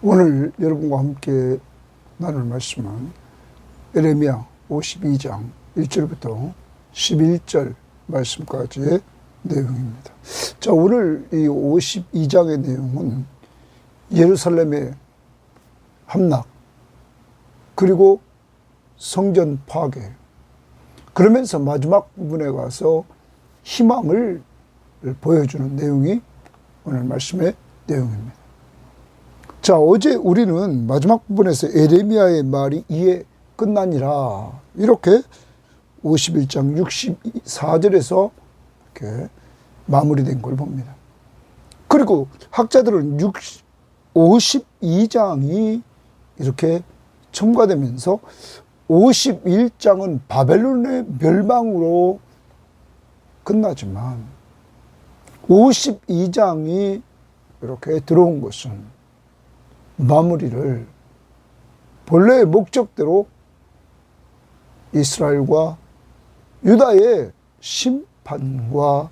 오늘 여러분과 함께 나눌 말씀은 예레미야 52장 1절부터 11절 말씀까지의 내용입니다. 자, 오늘 이 52장의 내용은 예루살렘의 함락, 그리고 성전 파괴, 그러면서 마지막 부분에 가서 희망을 보여주는 내용이 오늘 말씀의 내용입니다. 자, 어제 우리는 마지막 부분에서 예레미야의 말이 이에 끝나니라, 이렇게 51장 64절에서 이렇게 마무리된 걸 봅니다. 그리고 학자들은 52장이 이렇게 첨가되면서 51장은 바벨론의 멸망으로 끝나지만 52장이 이렇게 들어온 것은 마무리를 본래의 목적대로 이스라엘과 유다의 심판과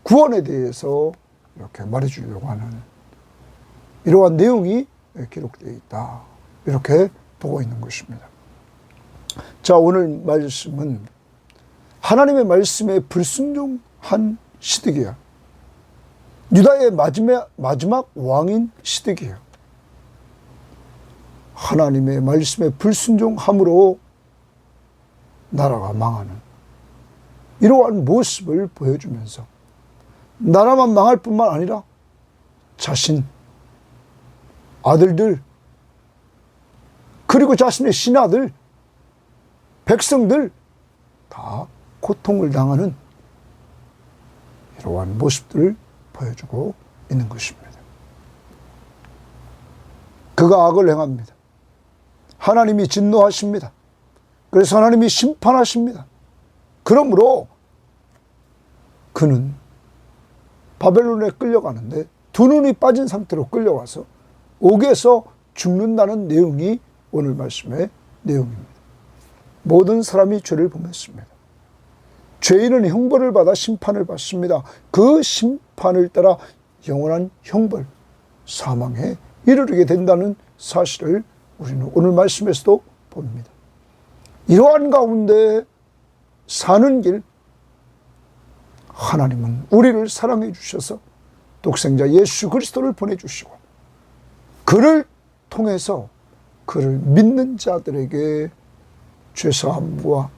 구원에 대해서 이렇게 말해주려고 하는 이러한 내용이 기록되어 있다, 이렇게 보고 있는 것입니다. 자, 오늘 말씀은 하나님의 말씀에 불순종한 시드기야, 유다의 마지막 왕인 시드기야, 하나님의 말씀에 불순종함으로 나라가 망하는 이러한 모습을 보여주면서 나라만 망할 뿐만 아니라 자신, 아들들, 그리고 자신의 신하들, 백성들 다 고통을 당하는 이러한 모습들을 보여주고 있는 것입니다. 그가 악을 행합니다. 하나님이 진노하십니다. 그래서 하나님이 심판하십니다. 그러므로 그는 바벨론에 끌려가는데 두 눈이 빠진 상태로 끌려와서 옥에서 죽는다는 내용이 오늘 말씀의 내용입니다. 모든 사람이 죄를 범했습니다. 죄인은 형벌을 받아 심판을 받습니다. 그 심판을 따라 영원한 형벌, 사망에 이르게 된다는 사실을 우리는 오늘 말씀에서도 봅니다. 이러한 가운데 사는 길, 하나님은 우리를 사랑해 주셔서 독생자 예수 그리스도를 보내주시고 그를 통해서 그를 믿는 자들에게 죄사함과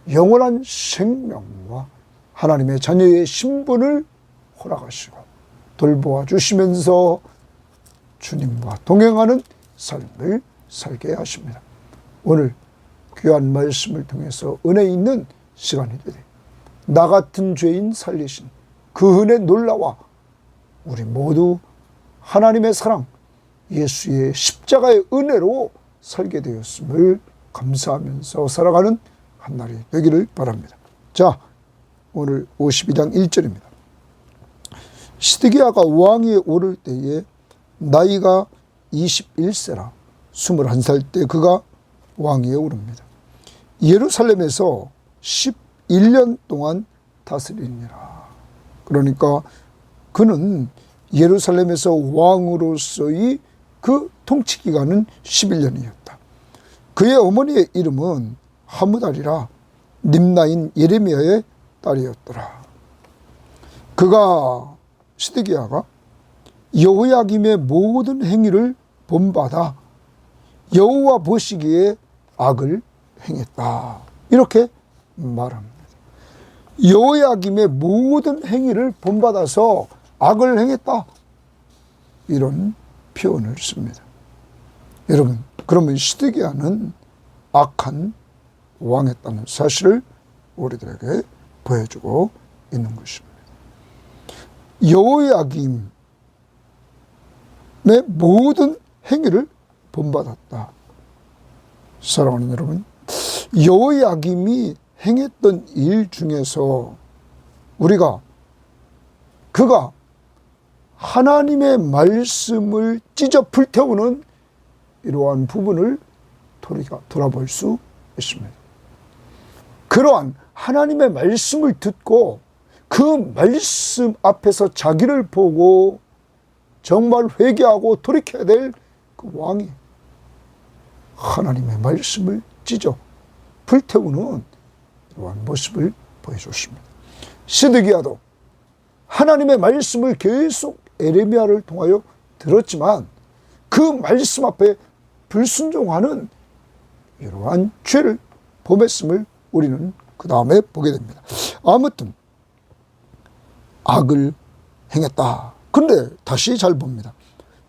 영원한 생명과 하나님의 자녀의 신분을 허락하시고 돌보아 주시면서 주님과 동행하는 삶을 살게 하십니다. 오늘 귀한 말씀을 통해서 은혜 있는 시간이 되되 나 같은 죄인 살리신 그 은혜 놀라와 우리 모두 하나님의 사랑, 예수의 십자가의 은혜로 살게 되었음을 감사하면서 살아가는 한 날이 되기를 바랍니다. 자, 오늘 52장 1절입니다. 시드기야가 왕위에 오를 때에 나이가 21세라 21살 때 그가 왕위에 오릅니다. 예루살렘에서 11년 동안 다스리니라. 그러니까 그는 예루살렘에서 왕으로서의 그 통치 기간은 11년이었다. 그의 어머니의 이름은 하무달이라 림나인 예레미야의 딸이었더라. 그가 시드기야가 여호야김의 모든 행위를 본받아 여호와 보시기에 악을 행했다, 이렇게 말합니다. 여호야김의 모든 행위를 본받아서 악을 행했다, 이런 표현을 씁니다. 여러분, 그러면 시드기야는 악한 왕이었다는 사실을 우리들에게 보여주고 있는 것입니다. 여호야김의 모든 행위를 본받았다. 사랑하는 여러분, 여호야김이 행했던 일 중에서 그가 하나님의 말씀을 찢어 불태우는 이러한 부분을 돌아볼 수 있습니다. 그러한 하나님의 말씀을 듣고 그 말씀 앞에서 자기를 보고 정말 회개하고 돌이켜야 될 그 그 왕이 하나님의 말씀을 찢어 불태우는 이러한 모습을 보여줬습니다. 시드기야도 하나님의 말씀을 계속 에레미야를 통하여 들었지만 그 말씀 앞에 불순종하는 이러한 죄를 범했음을 우리는 그 다음에 보게 됩니다. 아무튼 악을 행했다. 그런데 다시 잘 봅니다.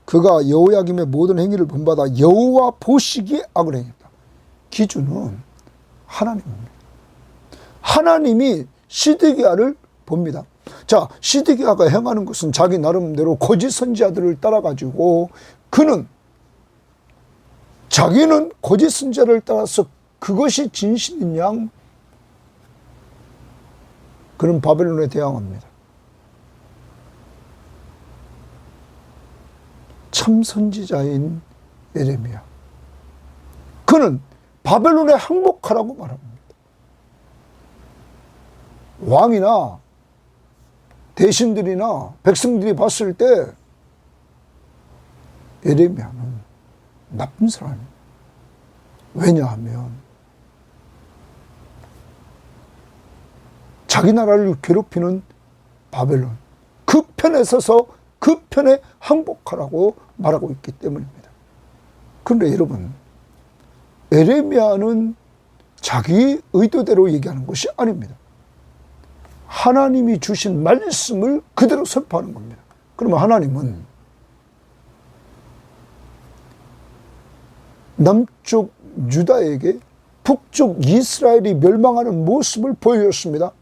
그가 여호야김의 모든 행위를 본받아 여호와 보시기에 악을 행했다. 기준은 하나님입니다. 하나님이 시드기야를 봅니다. 자, 시드기야가 행하는 것은 자기 나름대로 거짓 선지자들을 따라가지고 그는 자기는 거짓 선지자를 따라서 그것이 진실인 양 그는 바벨론에 대항합니다. 참 선지자인 예레미야, 그는 바벨론에 항복하라고 말합니다. 왕이나 대신들이나 백성들이 봤을 때 예레미야는 나쁜 사람이에요. 왜냐하면 자기 나라를 괴롭히는 바벨론, 그 편에 서서 그 편에 항복하라고 말하고 있기 때문입니다. 그런데 여러분, 예레미야는 자기 의도대로 얘기하는 것이 아닙니다. 하나님이 주신 말씀을 그대로 선포하는 겁니다. 그러면 하나님은 남쪽 유다에게 북쪽 이스라엘이 멸망하는 모습을 보여줬습니다.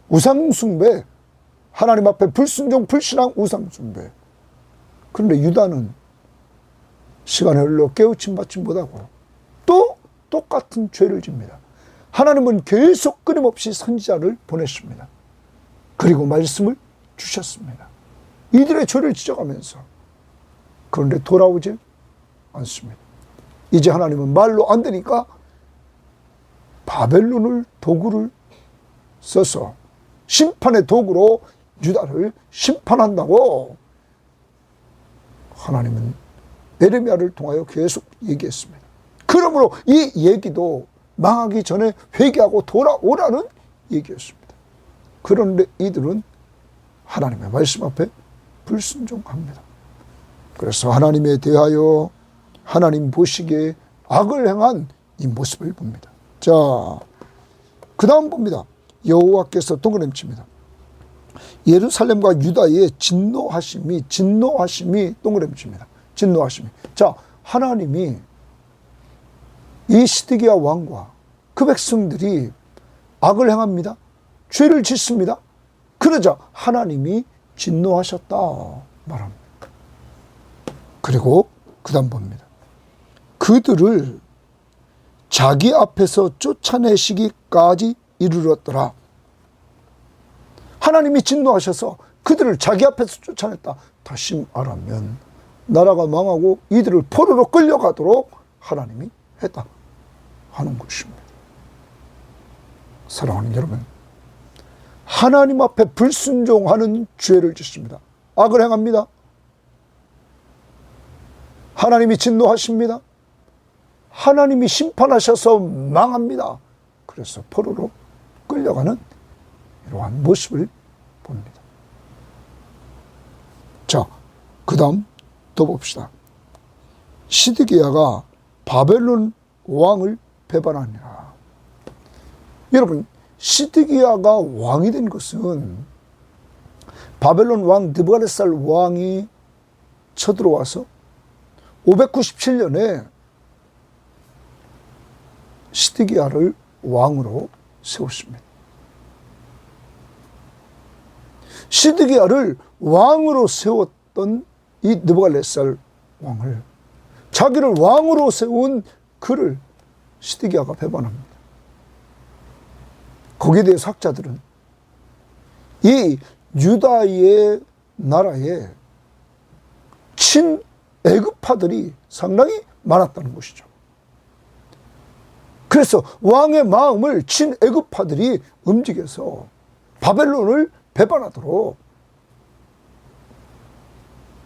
우상숭배, 하나님 앞에 불순종, 불신앙, 우상숭배. 그런데 유다는 시간이 흘러 깨우침 받지 못하고 또 똑같은 죄를 집니다. 하나님은 계속 끊임없이 선지자를 보냈습니다. 그리고 말씀을 주셨습니다. 이들의 죄를 지적하면서. 그런데 돌아오지 않습니다. 이제 하나님은 말로 안 되니까 바벨론을 도구를 써서 심판의 도구로 유다를 심판한다고 하나님은 예레미야를 통하여 계속 얘기했습니다. 그러므로 이 얘기도 망하기 전에 회개하고 돌아오라는 얘기였습니다. 그런데 이들은 하나님의 말씀 앞에 불순종합니다. 그래서 하나님에 대하여 하나님 보시기에 악을 행한 이 모습을 봅니다. 자, 그 다음 봅니다. 여호와께서 동그라미칩니다. 예루살렘과 유다의 진노하심이 동그라미칩니다. 진노하심이. 자, 하나님이 이 시드기야 왕과 그 백성들이 악을 행합니다. 죄를 짓습니다. 그러자 하나님이 진노하셨다 말합니다. 그리고 그 다음 봅니다. 그들을 자기 앞에서 쫓아내시기까지 이르렀더라. 하나님이 진노하셔서 그들을 자기 앞에서 쫓아냈다. 다시 말하면 나라가 망하고 이들을 포로로 끌려가도록 하나님이 했다 하는 것입니다. 사랑하는 여러분, 하나님 앞에 불순종하는 죄를 짓습니다. 악을 행합니다. 하나님이 진노하십니다. 하나님이 심판하셔서 망합니다. 그래서 포로로 끌려가는 이러한 모습을 봅니다. 자, 그 다음 더 봅시다. 시드기야가 바벨론 왕을 배반하니라. 여러분, 시드기야가 왕이 된 것은 바벨론 왕 느부갓네살 왕이 쳐들어와서 597년에 시드기야를 왕으로 세웠습니다. 시드기야를 왕으로 세웠던 이 느부갓네살 왕을, 자기를 왕으로 세운 그를 시드기야가 배반합니다. 거기에 대해서 학자들은 이 유다의 나라에 친애굽파들이 상당히 많았다는 것이죠. 그래서 왕의 마음을 친애굽파들이 움직여서 바벨론을 배반하도록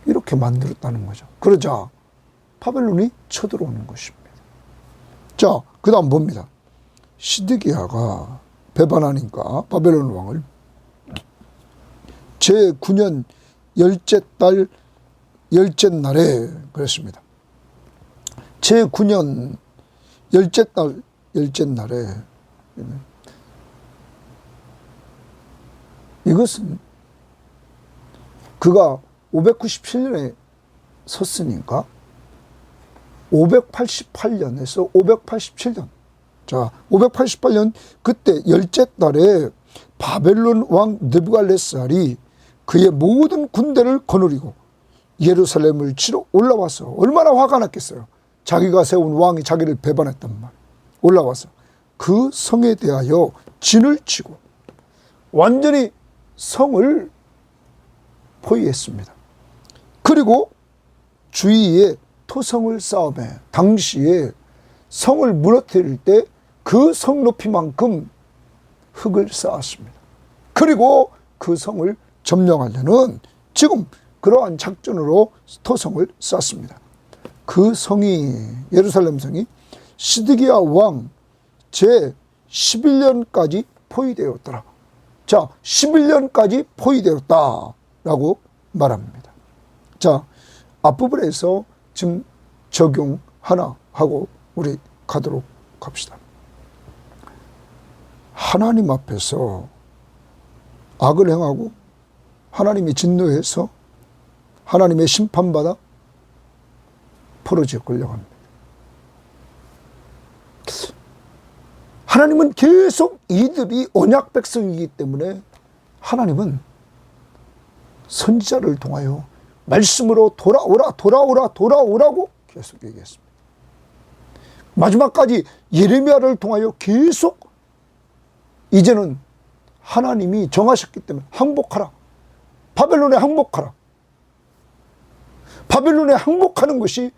이렇게 만들었다는 거죠. 그러자 바벨론이 쳐들어오는 것입니다. 자, 그 다음 봅니다. 시드기야가 배반하니까 바벨론 왕을 제9년 열째 달 열째 날에 그랬습니다. 제9년 열째 달 열째 날에 이것은 그가 597년에 섰으니까 588년에서 587년. 자, 588년 그때 열째 달에 바벨론 왕 느부갈네살이 그의 모든 군대를 거느리고 예루살렘을 치러 올라와서 얼마나 화가 났겠어요. 자기가 세운 왕이 자기를 배반했단 말. 올라와서 그 성에 대하여 진을 치고 완전히 성을 포위했습니다. 그리고 주위에 토성을 쌓음에 당시에 성을 무너뜨릴 때 그 성 높이만큼 흙을 쌓았습니다. 그리고 그 성을 점령하려는 지금 그러한 작전으로 토성을 쌓습니다. 그 성이 예루살렘 성이 시드기야 왕 제 11년까지 포위되었더라. 자, 11년까지 포위되었다라고 말합니다. 자, 앞부분에서 지금 적용 하나 하고 우리 가도록 합시다. 하나님 앞에서 악을 행하고 하나님이 진노해서 하나님의 심판받아 포로지에 끌려갑니다. 하나님은 계속 이들이 언약 백성이기 때문에 하나님은 선지자를 통하여 말씀으로 돌아오라고 계속 얘기했습니다. 마지막까지 예레미야를 통하여 계속 이제는 하나님이 정하셨기 때문에 항복하라. 바벨론에 항복하라. 바벨론에 항복하는 것이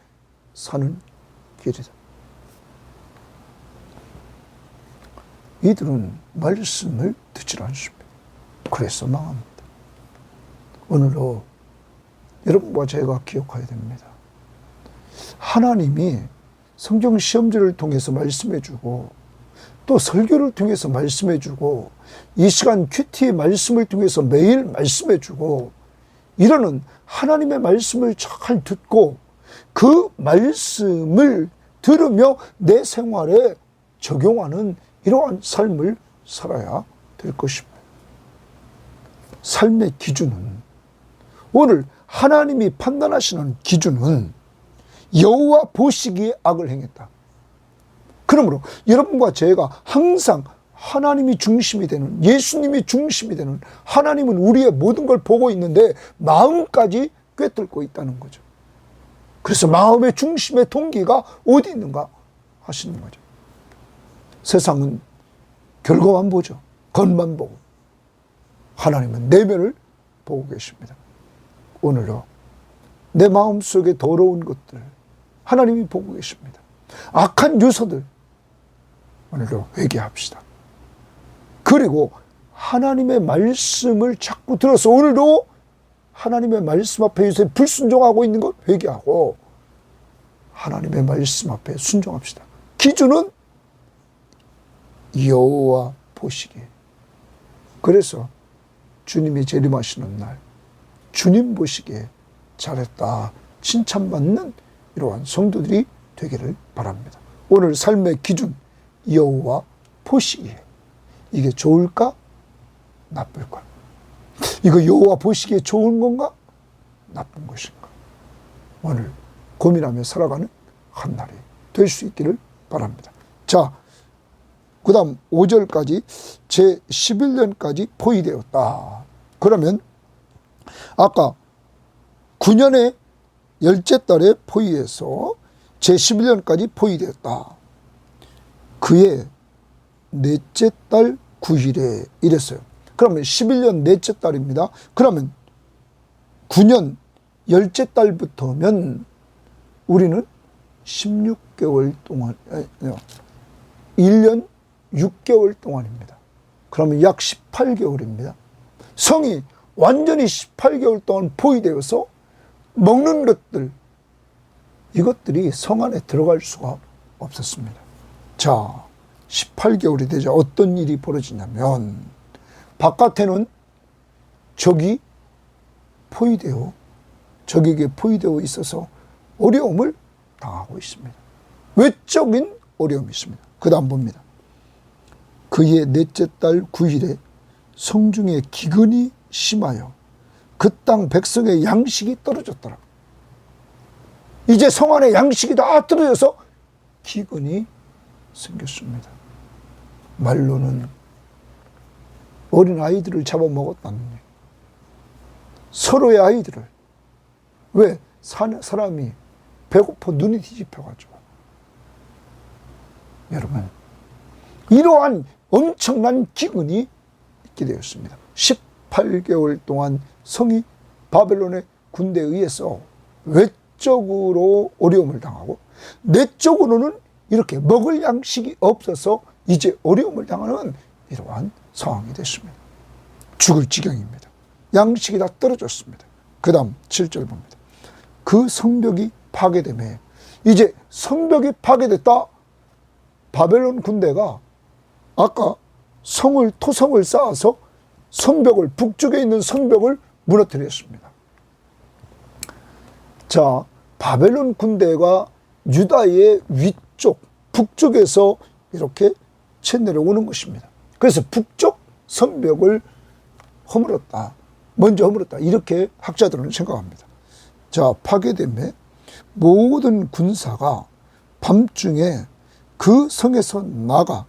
사는 길이다. 이들은 말씀을 듣지 않습니다. 그래서 망합니다. 오늘도 여러분과 제가 기억해야 됩니다. 하나님이 성경 시험지를 통해서 말씀해주고 또 설교를 통해서 말씀해주고 이 시간 큐티의 말씀을 통해서 매일 말씀해주고 이러는 하나님의 말씀을 잘 듣고 그 말씀을 들으며 내 생활에 적용하는 이러한 삶을 살아야 될 것입니다. 삶의 기준은 오늘 하나님이 판단하시는 기준은 여호와 보시기에 악을 행했다. 그러므로 여러분과 제가 항상 하나님이 중심이 되는, 예수님이 중심이 되는, 하나님은 우리의 모든 걸 보고 있는데 마음까지 꿰뚫고 있다는 거죠. 그래서 마음의 중심의 동기가 어디 있는가 하시는 거죠. 세상은 결과만 보죠. 겉만 보고. 하나님은 내면을 보고 계십니다. 오늘도 내 마음속에 더러운 것들 하나님이 보고 계십니다. 악한 요소들 오늘도 회개합시다. 그리고 하나님의 말씀을 자꾸 들어서 오늘도 하나님의 말씀 앞에 요새 불순종하고 있는 것 회개하고 하나님의 말씀 앞에 순종합시다. 기준은 여호와 보시기에. 그래서 주님이 재림하시는 날 주님 보시기에 잘했다 칭찬받는 이러한 성도들이 되기를 바랍니다. 오늘 삶의 기준 여호와 보시기에 이게 좋을까 나쁠까? 이거 여호와 보시기에 좋은 건가 나쁜 것인가? 오늘 고민하며 살아가는 한 날이 될 수 있기를 바랍니다. 자, 그 다음 5절까지 제11년까지 포위되었다. 그러면 아까 9년의 열째 달에 포위해서 제11년까지 포위되었다. 그의 넷째 달 9일에 이랬어요. 그러면 11년 넷째 달입니다. 그러면 9년 열째 달부터면 우리는 16개월 동안, 1년 6개월 동안입니다. 그러면 약 18개월입니다. 성이 완전히 18개월 동안 포위되어서 먹는 것들, 이것들이 성 안에 들어갈 수가 없었습니다. 자, 18개월이 되자 어떤 일이 벌어지냐면 바깥에는 적이 적에게 포위되어 있어서 어려움을 당하고 있습니다. 외적인 어려움이 있습니다. 그 다음 봅니다. 그의 넷째 달 9일에 성중에 기근이 심하여 그 땅 백성의 양식이 떨어졌더라. 이제 성 안에 양식이 다 떨어져서 기근이 생겼습니다. 말로는 어린 아이들을 잡아먹었다는 얘기. 서로의 아이들을. 왜? 사람이 배고파 눈이 뒤집혀가지고. 여러분, 이러한 엄청난 기근이 있게 되었습니다. 18개월 동안 성이 바벨론의 군대에 의해서 외적으로 어려움을 당하고 내적으로는 이렇게 먹을 양식이 없어서 이제 어려움을 당하는 이러한 상황이 됐습니다. 죽을 지경입니다. 양식이 다 떨어졌습니다. 그 다음 7절 봅니다. 그 성벽이 파괴되매 이제 성벽이 파괴됐다. 바벨론 군대가 아까 토성을 쌓아서 성벽을, 북쪽에 있는 성벽을 무너뜨렸습니다. 자, 바벨론 군대가 유다의 위쪽, 북쪽에서 이렇게 쳐 내려오는 것입니다. 그래서 북쪽 성벽을 먼저 허물었다. 이렇게 학자들은 생각합니다. 자, 파괴되매 모든 군사가 밤중에 그 성에서 나가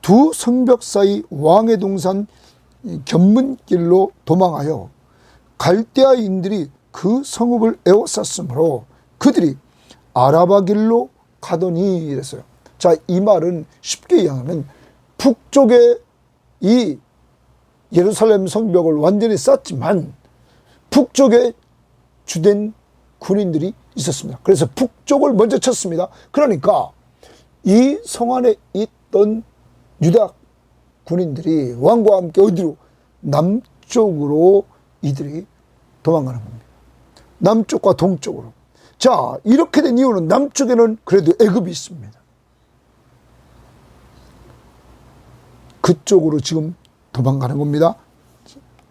두 성벽 사이 왕의 동산 견문길로 도망하여 갈대아인들이 그 성읍을 에워쌌으므로 그들이 아라바 길로 가더니 이랬어요. 자, 이 말은 쉽게 이해하면 북쪽에 이 예루살렘 성벽을 완전히 쌓지만 북쪽에 주된 군인들이 있었습니다. 그래서 북쪽을 먼저 쳤습니다. 그러니까 이 성 안에 있던 유다 군인들이 왕과 함께 어디로? 남쪽으로 이들이 도망가는 겁니다. 남쪽과 동쪽으로. 자, 이렇게 된 이유는 남쪽에는 그래도 애굽이 있습니다. 그쪽으로 지금 도망가는 겁니다.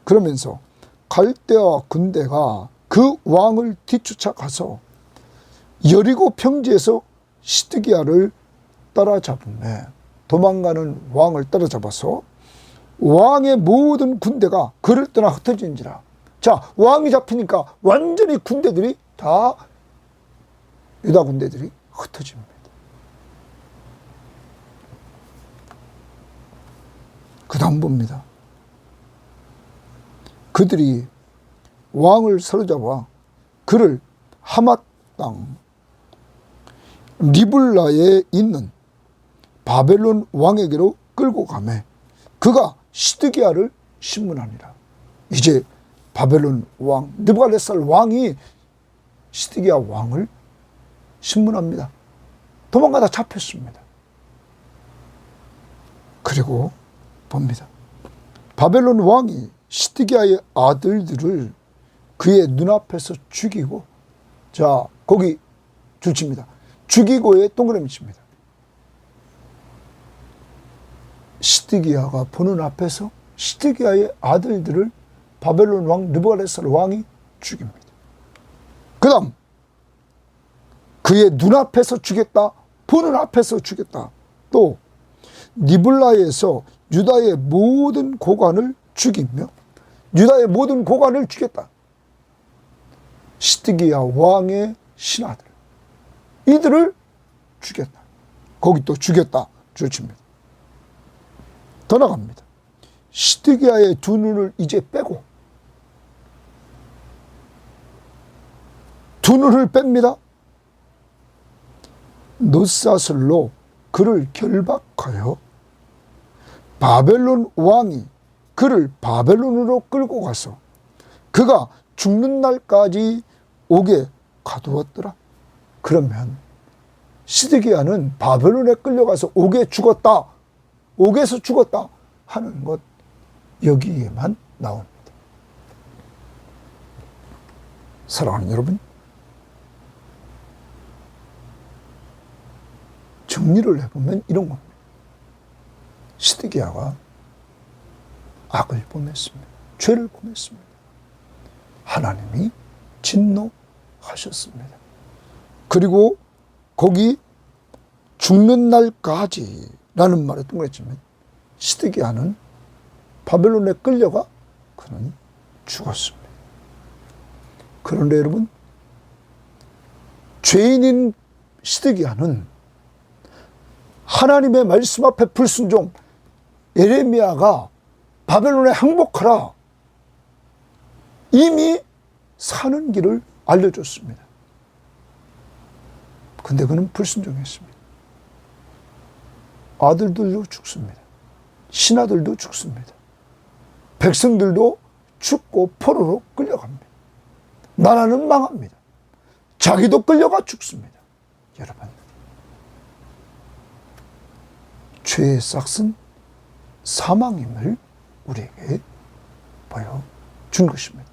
그러면서 갈대아 군대가 그 왕을 뒤쫓아가서 여리고 평지에서 시드기야를 따라잡으며 도망가는 왕을 따라잡아서 왕의 모든 군대가 그를 떠나 흩어진지라. 자, 왕이 잡히니까 완전히 군대들이 다 유다 군대들이 흩어집니다. 그 다음 봅니다. 그들이 왕을 사로잡아 그를 하맛 땅 리블라에 있는 바벨론 왕에게로 끌고 가매 그가 시드기야를 신문하니라. 이제 바벨론 왕 느부갓네살 왕이 시드기야 왕을 신문합니다. 도망가다 잡혔습니다. 그리고 봅니다. 바벨론 왕이 시드기야의 아들들을 그의 눈앞에서 죽이고, 자, 거기 줄칩니다. 죽이고의 동그라미 칩니다. 시드기야가 보는 앞에서 시드기야의 아들들을 바벨론 왕 느부갓네살 왕이 죽입니다. 그 다음 그의 눈앞에서 죽였다. 보는 앞에서 죽였다. 또 니블라에서 유다의 모든 고관을 죽이며 유다의 모든 고관을 죽였다. 시드기야 왕의 신하들 이들을 죽였다. 거기 또 죽였다 줄칩니다. 더 나갑니다. 시드기야의 두 눈을 이제 빼고 두 눈을 뺍니다. 놋사슬로 그를 결박하여 바벨론 왕이 그를 바벨론으로 끌고 가서 그가 죽는 날까지 옥에 가두었더라. 그러면 시드기야는 바벨론에 끌려가서 옥에 죽었다. 옥에서 죽었다 하는 것 여기에만 나옵니다. 사랑하는 여러분, 정리를 해보면 이런 겁니다. 시드기야가 악을 범했습니다. 죄를 범했습니다. 하나님이 진노하셨습니다. 그리고 거기 죽는 날까지 라는 말에 동그랬지만 시드기야는 바벨론에 끌려가 그는 죽었습니다. 그런데 여러분, 죄인인 시드기야는 하나님의 말씀 앞에 불순종, 예레미야가 바벨론에 항복하라 이미 사는 길을 알려줬습니다. 근데 그는 불순종했습니다. 아들들도 죽습니다. 신하들도 죽습니다. 백성들도 죽고 포로로 끌려갑니다. 나라는 망합니다. 자기도 끌려가 죽습니다. 여러분, 죄의 싹은 사망임을 우리에게 보여준 것입니다.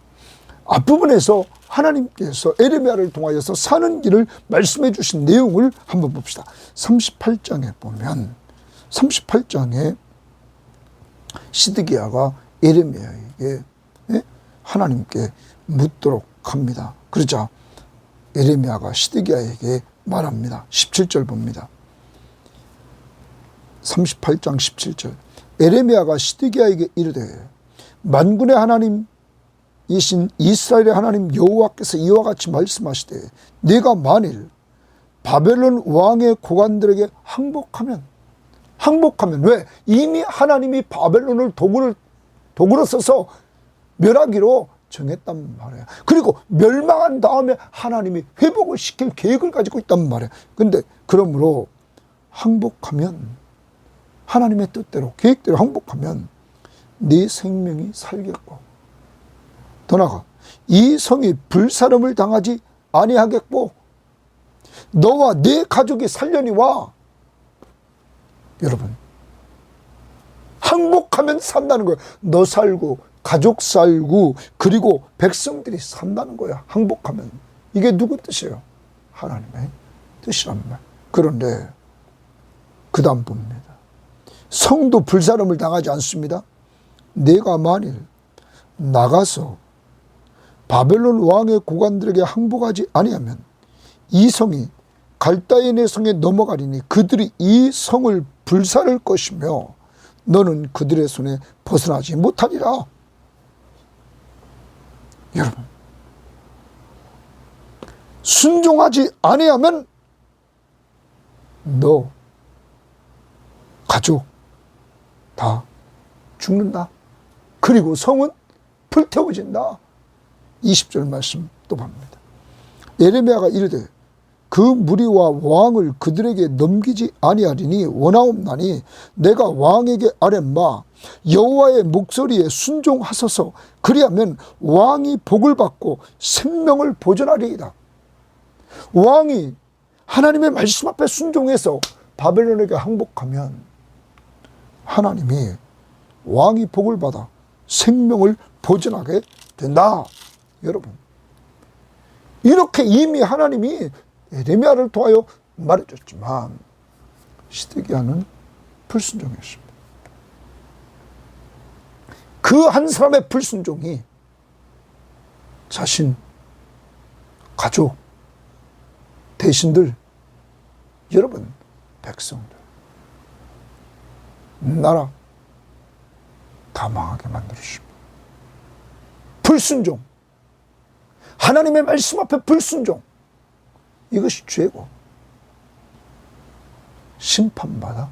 앞부분에서 하나님께서 에레미야를 통하여서 사는 길을 말씀해 주신 내용을 한번 봅시다. 38장에 보면 38장에 시드기야가 에레미야에게 하나님께 묻도록 합니다. 그러자 에레미야가 시드기야에게 말합니다. 17절 봅니다. 38장 17절. 에레미야가 시드기야에게 이르되 만군의 하나님이신 이스라엘의 하나님 여호와께서 이와 같이 말씀하시되 네가 만일 바벨론 왕의 고관들에게 항복하면 왜? 이미 하나님이 바벨론을 도구로 써서 멸하기로 정했단 말이에요. 그리고 멸망한 다음에 하나님이 회복을 시킬 계획을 가지고 있단 말이에요. 근데 그러므로 항복하면, 하나님의 뜻대로 계획대로 항복하면 네 생명이 살겠고, 더 나아가 이 성이 불사름을 당하지 아니하겠고 너와 네 가족이 살려니와. 여러분, 항복하면 산다는 거예요. 너 살고 가족 살고 그리고 백성들이 산다는 거야. 항복하면. 이게 누구 뜻이에요? 하나님의 뜻이란 말. 그런데 그 다음 봅니다. 성도 불사름을 당하지 않습니다. 내가 만일 나가서 바벨론 왕의 고관들에게 항복하지 아니하면 이 성이 갈다인의 성에 넘어가리니 그들이 이 성을 불살할 것이며 너는 그들의 손에 벗어나지 못하리라. 여러분, 순종하지 아니하면 너 가족 다 죽는다. 그리고 성은 불태워진다. 20절 말씀 또 봅니다. 예레미야가 이르되 그 무리와 왕을 그들에게 넘기지 아니하리니 원하옵나니 내가 왕에게 아뢰마 여호와의 목소리에 순종하소서. 그리하면 왕이 복을 받고 생명을 보존하리이다. 왕이 하나님의 말씀 앞에 순종해서 바벨론에게 항복하면 하나님이 왕이 복을 받아 생명을 보존하게 된다. 여러분, 이렇게 이미 하나님이 예레미야를 통하여 말해줬지만 시드기야는 불순종했습니다. 그 한 사람의 불순종이 자신, 가족, 대신들, 여러분, 백성들, 나라 다 망하게 만들었습니다. 불순종, 하나님의 말씀 앞에 불순종, 이것이 죄고 심판받아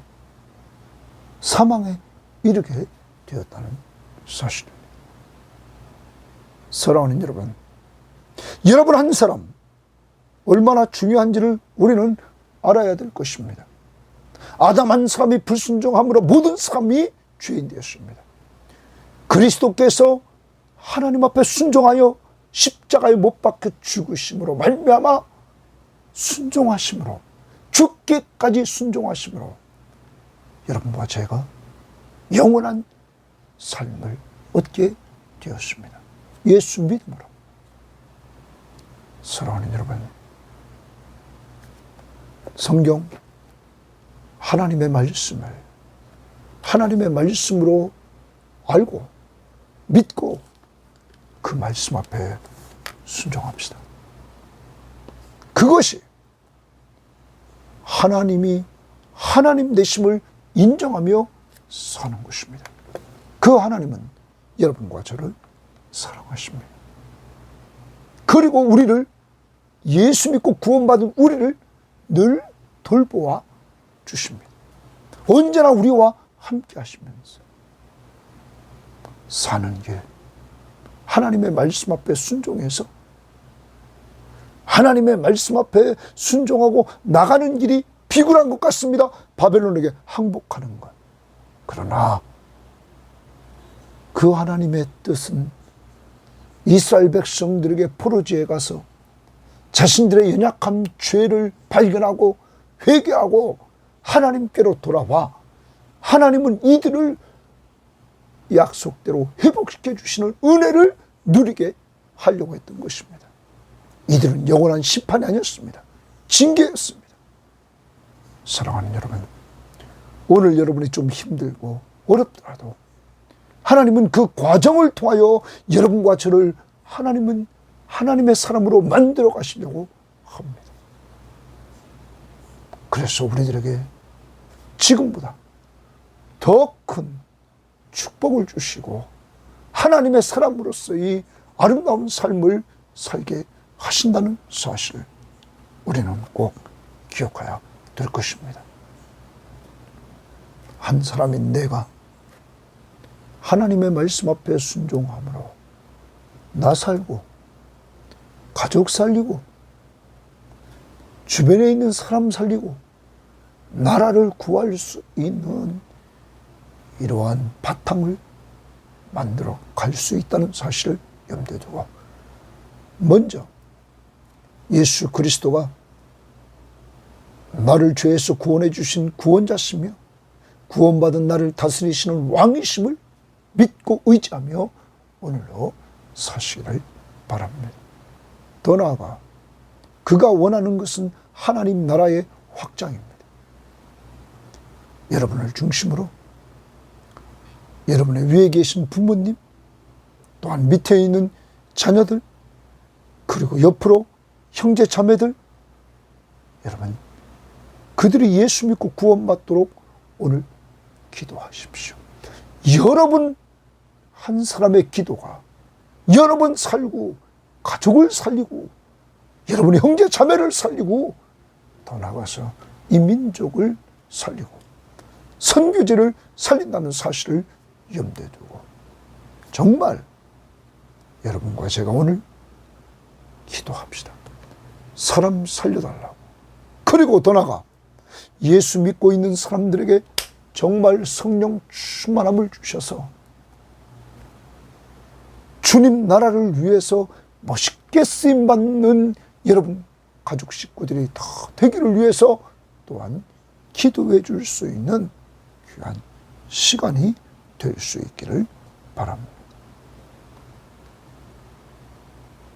사망에 이르게 되었다는 사실입니다. 사랑하는 여러분, 여러분 한 사람 얼마나 중요한지를 우리는 알아야 될 것입니다. 아담 한 사람이 불순종함으로 모든 사람이 죄인 되었습니다. 그리스도께서 하나님 앞에 순종하여 십자가에 못 박혀 죽으심으로 말미암아 순종하심으로, 죽기까지 순종하심으로 여러분과 제가 영원한 삶을 얻게 되었습니다. 예수 믿음으로. 사랑하는 여러분, 성경 하나님의 말씀을 하나님의 말씀으로 알고 믿고 그 말씀 앞에 순종합시다. 그것이 하나님이 하나님 되심을 인정하며 사는 것입니다. 그 하나님은 여러분과 저를 사랑하십니다. 그리고 우리를, 예수 믿고 구원받은 우리를 늘 돌보아 주십니다. 언제나 우리와 함께 하시면서 사는 길, 하나님의 말씀 앞에 순종해서 하나님의 말씀 앞에 순종하고 나가는 길이 비굴한 것 같습니다. 바벨론에게 항복하는 것. 그러나 그 하나님의 뜻은 이스라엘 백성들에게 포로지에 가서 자신들의 연약한 죄를 발견하고 회개하고 하나님께로 돌아와 하나님은 이들을 약속대로 회복시켜 주시는 은혜를 누리게 하려고 했던 것입니다. 이들은 영원한 심판이 아니었습니다. 징계였습니다. 사랑하는 여러분, 오늘 여러분이 좀 힘들고 어렵더라도 하나님은 그 과정을 통하여 여러분과 저를 하나님은 하나님의 사람으로 만들어 가시려고 합니다. 그래서 우리들에게 지금보다 더 큰 축복을 주시고 하나님의 사람으로서의 아름다운 삶을 살게 하신다는 사실을 우리는 꼭 기억해야 될 것입니다. 한 사람인 내가 하나님의 말씀 앞에 순종함으로 나 살고 가족 살리고 주변에 있는 사람 살리고 나라를 구할 수 있는 이러한 바탕을 만들어 갈 수 있다는 사실을 염두에 두고 먼저 예수 그리스도가 나를 죄에서 구원해 주신 구원자시며 구원받은 나를 다스리시는 왕이심을 믿고 의지하며 오늘로 사시기를 바랍니다. 더 나아가 그가 원하는 것은 하나님 나라의 확장입니다. 여러분을 중심으로 여러분의 위에 계신 부모님, 또한 밑에 있는 자녀들, 그리고 옆으로 형제 자매들, 여러분 그들이 예수 믿고 구원받도록 오늘 기도하십시오. 여러분 한 사람의 기도가 여러분 살고 가족을 살리고 여러분의 형제 자매를 살리고 더 나아가서 이 민족을 살리고 선교지를 살린다는 사실을 염두에 두고 정말 여러분과 제가 오늘 기도합시다. 사람 살려달라고. 그리고 더 나아가 예수 믿고 있는 사람들에게 정말 성령 충만함을 주셔서 주님 나라를 위해서 멋있게 쓰임받는 여러분 가족 식구들이 다 되기를 위해서 또한 기도해 줄 수 있는 귀한 시간이 될 수 있기를 바랍니다.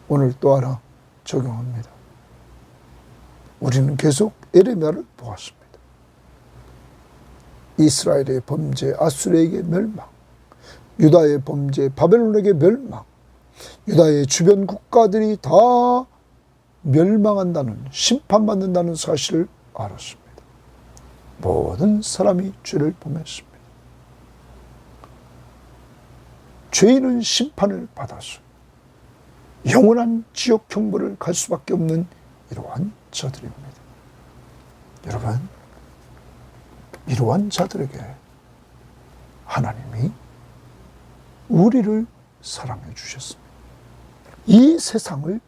오늘 또 하나 적용합니다. 우리는 계속 에레미야를 보았습니다. 이스라엘의 범죄 아수르에게 멸망, 유다의 범죄 바벨론에게 멸망, 유다의 주변 국가들이 다 멸망한다는, 심판받는다는 사실을 알았습니다. 모든 사람이 죄를 범했습니다. 죄인은 심판을 받아서 영원한 지옥 형벌을 갈 수밖에 없는 이러한 자들입니다. 여러분, 이러한 자들에게 하나님이 우리를 사랑해 주셨습니다. 이 세상을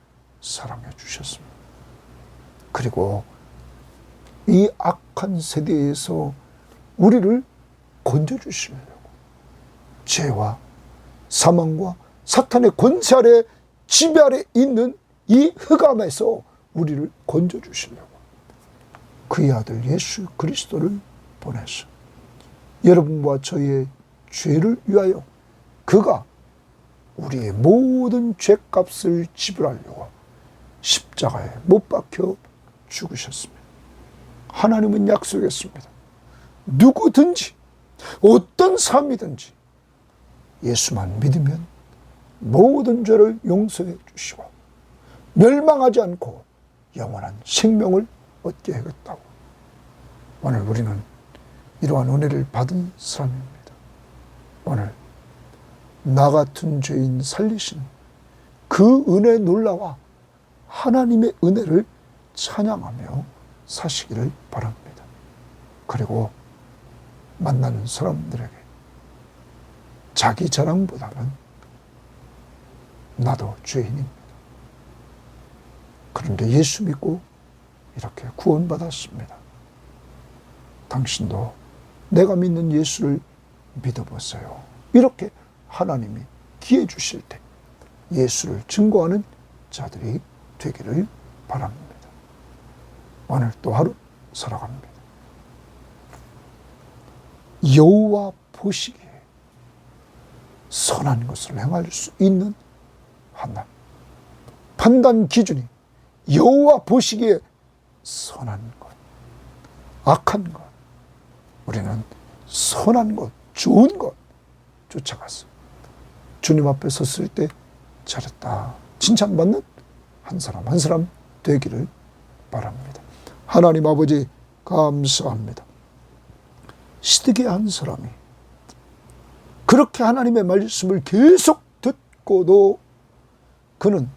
사랑해 주셨습니다. 그리고 이 악한 세대에서 우리를 건져주시려고 죄와 사망과 사탄의 권세 아래 지배 아래 있는 이 흑암에서 우리를 건져주시려고 그의 아들 예수 그리스도를 보내서 여러분과 저의 죄를 위하여 그가 우리의 모든 죄값을 지불하려고 십자가에 못 박혀 죽으셨습니다. 하나님은 약속했습니다. 누구든지 어떤 삶이든지 예수만 믿으면 모든 죄를 용서해 주시고 멸망하지 않고 영원한 생명을 얻게 하겠다고. 오늘 우리는 이러한 은혜를 받은 사람입니다. 오늘 나 같은 죄인 살리신 그 은혜 놀라와 하나님의 은혜를 찬양하며 사시기를 바랍니다. 그리고 만나는 사람들에게 자기 자랑보다는 나도 죄인입니다. 그런데 예수 믿고 이렇게 구원받았습니다. 당신도 내가 믿는 예수를 믿어보세요. 이렇게 하나님이 기회 주실 때 예수를 증거하는 자들이 되기를 바랍니다. 오늘 또 하루 살아갑니다. 여호와 보시기에 선한 것을 행할 수 있는 하나님. 판단 기준이 여호와 보시기에 선한 것, 악한 것. 우리는 선한 것, 좋은 것 쫓아가서 주님 앞에 섰을 때 잘했다 칭찬받는 한 사람 한 사람 되기를 바랍니다. 하나님 아버지 감사합니다. 시드기야 한 사람이 그렇게 하나님의 말씀을 계속 듣고도 그는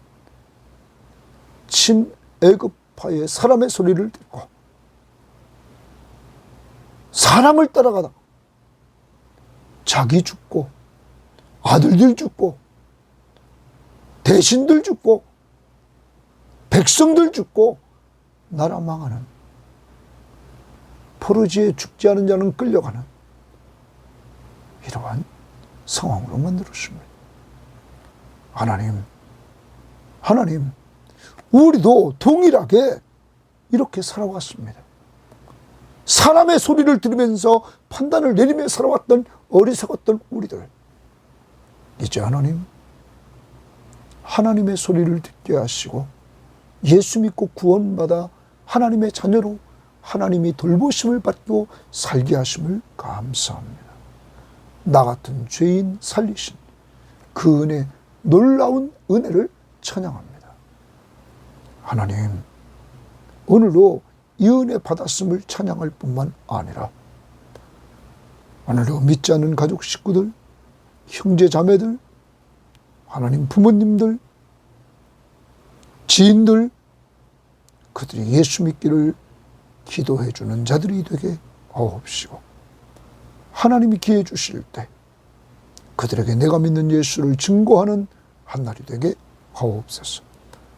친애굽파의 사람의 소리를 듣고 사람을 따라가다 자기 죽고 아들들 죽고 대신들 죽고 백성들 죽고 나라 망하는 포로지에 죽지 않은 자는 끌려가는 이러한 상황으로 만들었습니다. 하나님 우리도 동일하게 이렇게 살아왔습니다. 사람의 소리를 들으면서 판단을 내리며 살아왔던 어리석었던 우리들, 이제 하나님의 소리를 듣게 하시고 예수 믿고 구원받아 하나님의 자녀로 하나님이 돌보심을 받고 살게 하심을 감사합니다. 나 같은 죄인 살리신 그 은혜, 놀라운 은혜를 찬양합니다. 하나님, 오늘도 이 은혜 받았음을 찬양할 뿐만 아니라 오늘도 믿지 않는 가족 식구들, 형제 자매들, 하나님 부모님들, 지인들, 그들이 예수 믿기를 기도해 주는 자들이 되게 하옵시고 하나님이 기회 주실 때 그들에게 내가 믿는 예수를 증거하는 한 날이 되게 하옵소서.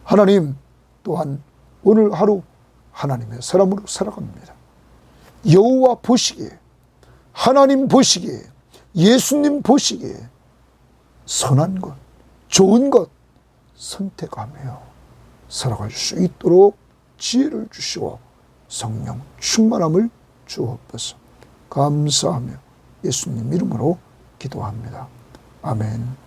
하나님 또한 오늘 하루 하나님의 사람으로 살아갑니다. 여호와 보시기에, 하나님 보시기에, 예수님 보시기에 선한 것, 좋은 것 선택하며 살아갈 수 있도록 지혜를 주시고 성령 충만함을 주옵소서. 감사하며 예수님 이름으로 기도합니다. 아멘.